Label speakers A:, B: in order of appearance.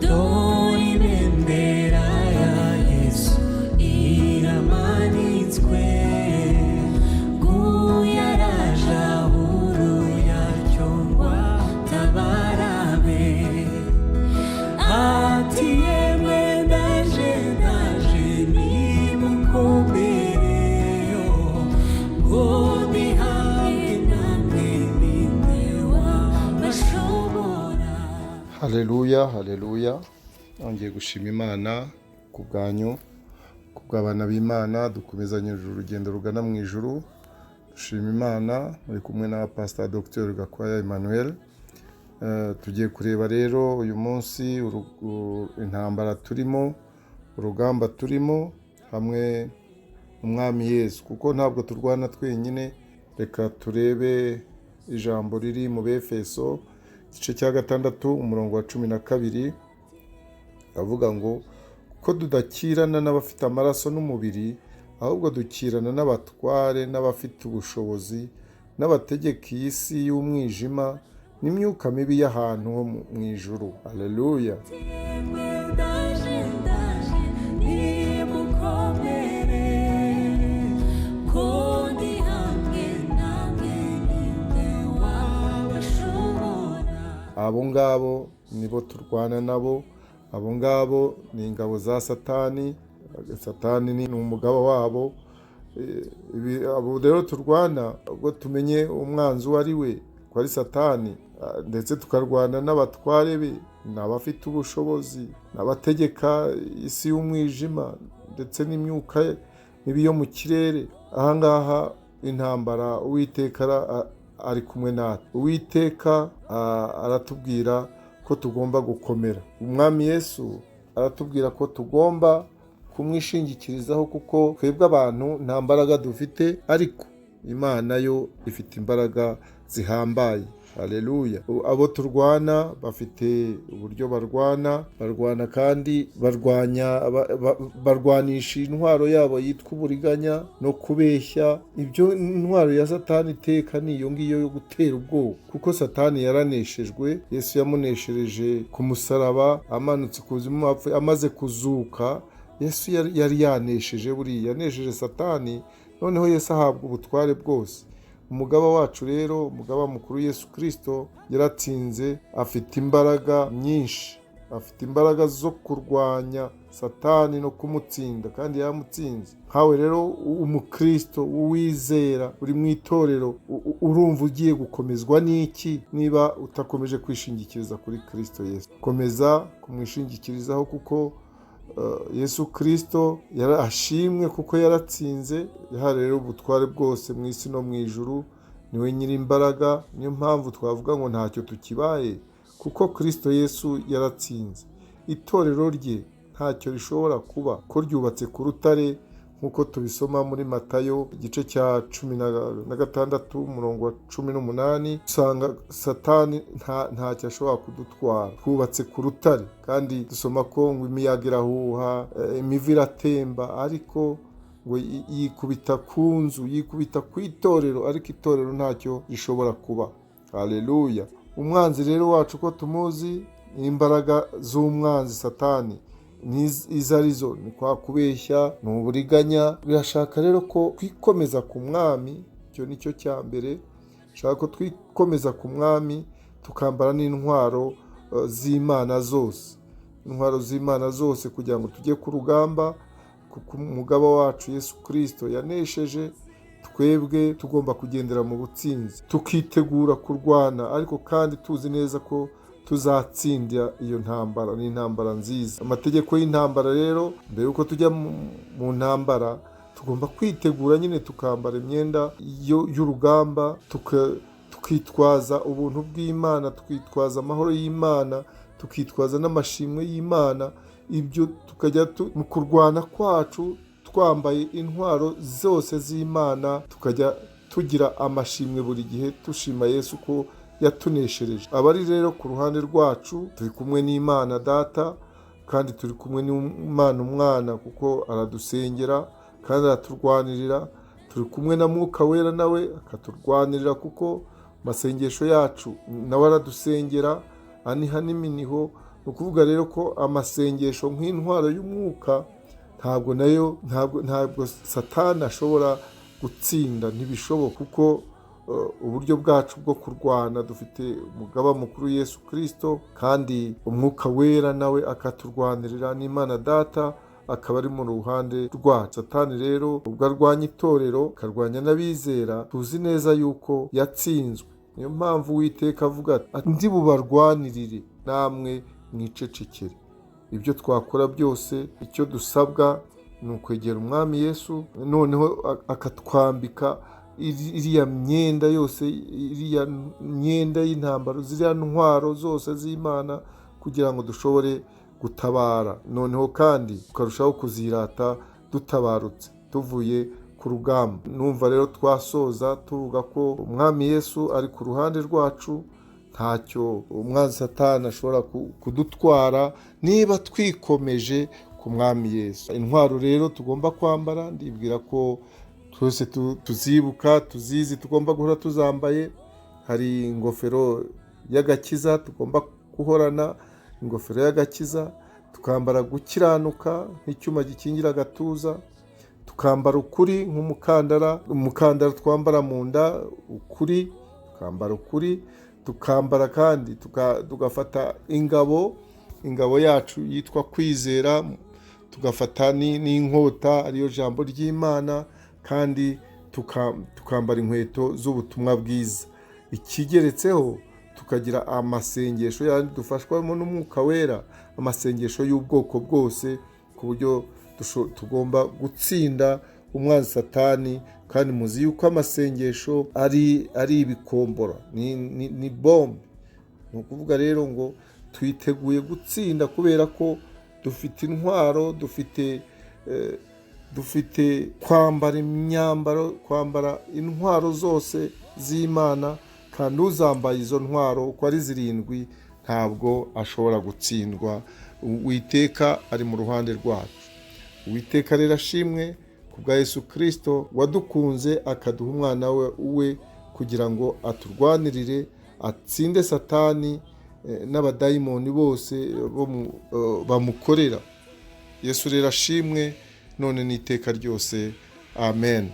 A: dore ibendera ya Yesu iramanitswe, nguyu araje ahuru yacyongwa tabarabe, ati yemwe ndaje ndaje nimukomereyo, ngo ndi hamwe namwe ninde wabashobora.
B: Haleluya, haleluya. Nongeye gushima Imana ku bwanyu, ku bw'abana b'Imana dukomezanyije urugendo rugana mu ijuru. Dushima Imana muri kumwe na Pastor Dr. Gakwaya Emmanuel. Tugiye kureba rero uyu munsi intambara turimo, urugamba turimo hamwe umwami Yesu, kuko ntabwo turwana twenyine. Reka turebe ijambo riri mu Befeso igice cya 6 umurongo wa 12, avuga ngo kuko tudakirana n'abafite amaraso n'umubiri, ahubwo dukirana n'abatware n'abafite ubushobozi n'abategeka iyi si y'umwijima n'imyuka mibi y'ahantu ho mu ijuru. Haleluya. Abo ngabo nibo turwana nabo, abo ngabo ni ingabo za Satani. Satani ni umugabo wabo. Abo rero turwana, ubwo tumenye umwanzi uwo ari we, ko ari Satani, ndetse tukarwana n'abatware be, n'abafite ubushobozi, n'abategeka isi y'umwijima, ndetse n'imyuka mibi yo mu kirere. Ahangaha intambara Uwiteka ari kumwe natwe. Uwiteka aratubwira ko tugomba gukomera. Umwami Yesu aratubwira ko tugomba kumwishingikirizaho, kuko twebwe abantu nta mbaraga dufite, ariko Imana yo ifite imbaraga zihambaye. Haleluya. Abo turwana bafite uburyo barwana kandi barwanisha intwaro yabo yitwa uburiganya no kubeshya. Ibyo intwaro ya Satani iteka ni iyo ngiyo yo gutera ubwoba, kuko Satani yaraneshejwe. Yesu yamuneshereje ku musaraba, amanutse kuzimu apfuye, amaze kuzuka. Yesu yari yanesheje, buriya yanesheje Satani. Noneho Yesu ahabwa ubutware bwose. Umugaba wacu rero, umugaba mukuru Yesu Kristo, yaratsinze, afite imbaraga nyinshi, afite imbaraga zo kurwanya Satani no kumutsinda, kandi yamutsinze. Nkawe rero umukristo uwizera uri mu itorero, urumva ugiye gukomezwa n'iki niba utakomeje kwishingikiriza kuri Kristo Yesu? Komeza kumwishingikirizaho, kuko Yesu Kristo yarashimwe kuko yaratsinze. Yahaye rero ubutware bwose mu isi no mu ijuru. Niwe nyiri imbaraga. Niyo mpamvu twavuga ngo ntacyo tukibaye, kuko Kristo Yesu yaratsinze. Itorero rye ntacyo rishobora kuba, ko ryubatse ku rutare, nk'uko tubisoma muri Matayo igice cya 16 umurongo wa 18. Usanga Satani ntacyo ashobora kudutwara. Twubatse ku rutare, kandi dusoma ko ngo imiyaga irahuha, imivu iratemba, ariko ngo yikubita ku nzu, yikubita ku itorero, ariko itorero ntacyo rishobora kuba. Haleluya. Umwanzi rero wacu ko tumuzi, imbaraga z'umwanzi Satani izo arizo ni kwa kubeshya, ni uburiganya. Birashaka rero ko twikomeza ku mwami. Icyo ni cyo cya mbere. Shaka ko twikomeza ku mwami, tukambara n'intwaro z'Imana zose, intwaro z'Imana zose, kugira ngo tujye ku rugamba, kuko umugaba wacu Yesu Kristo yanesheje. Twebwe tugomba kugendera mu butsinzi, tukitegura kurwana, ariko kandi tuzi neza ko tuzatsinda iyo ntambara. Ni intambara nziza. Amategeko y'intambara rero, mbere yuko tujya mu ntambara, tugomba kwitegura nyine, tukambara imyenda y'urugamba, tukitwaza ubuntu bw'Imana, tukitwaza amahoro y'Imana, tukitwaza n'amashimwe y'Imana. Ibyo tukajya mu kurwana kwacu twambaye intwaro zose z'Imana, tukajya tugira amashimwe buri gihe, dushima Yesu ko yatuneshereje. Abari rero ku ruhande rwacu, turi kumwe n'Imana Data, kandi turi kumwe n'Imana Umwana, kuko aradusengera kandi araturwanirira. Turi kumwe na Mwuka Wera, nawe akaturwanirira, kuko masengesho yacu nawe aradusengera aniha n'iminiho ni ukuvuga rero ko amasengesho nk'intwaro y'umwuka ntabwo satani ashobora gutsinda, ntibishoboka, kuko uburyo bwacu bwo kurwana dufite umugaba mukuru Yesu Kristo, kandi umwuka wera nawe akaturwanirira, n'Imana Data akaba ari mu ruhande rwacu. Satani rero ubwo arwanya itorero akarwanya n'abizera, tuzi neza yuko yatsinzwe. Niyo mpamvu Uwiteka avuga ati ndi bubarwanirire namwe mwicecekere. Ibyo twakora byose, icyo dusabwa ni ukwegera umwami Yesu, noneho akatwambika iriya myenda yose, iriya myenda y'intambara, ziriya ntwaro zose z'Imana, kugira ngo dushobore gutabara, noneho kandi tukarushaho kuzirata dutabarutse tuvuye ku rugamba. Numva rero twasoza tuvuga ko umwami Yesu ari ku ruhande rwacu, ntacyo umwanzi satani ashobora kudutwara niba twikomeje ku mwami Yesu. Intwaro rero tugomba kwambara, ndibwira ko twese tuzibuka, tuzizi, tugomba guhora tuzambaye. Hari ingofero y'agakiza tugomba guhorana, ingofero y'agakiza, tukambara gukiranuka nk'icyuma gikingira agatuza, tukambara ukuri umukandara twambara mu nda, ukuri, tukambara ukuri, tukambara kandi tugafata ingabo yacu yitwa kwizera, tugafata n'inkota ariyo jambo ry'Imana, kandi tukambara inkweto z'ubutumwa bwiza. Ikigeretseho tukagira amasengesho yandi dufashwamo n'umwuka wera, amasengesho y'ubwoko bwose, ku buryo tugomba gutsinda umwanzi satani. Kandi muzi yuko amasengesho ari ibikombora, ni bombe. Ni ukuvuga rero ngo twiteguye gutsinda, kubera ko dufite intwaro, dufite kwambara intwaro zose z'Imana, kandi uzambaye izo ntwaro uko ari 7 ntabwo ashobora gutsindwa. Uwiteka ari mu ruhande rwacu. Uwiteka rero ashimwe ku bwa Yesu Kristo wadukunze akaduha umwana we kugira ngo aturwanirire, atsinde satani n'abadayimoni bose bamukorera. Yesu rero ashimwe none n'iteka ryose. Amen.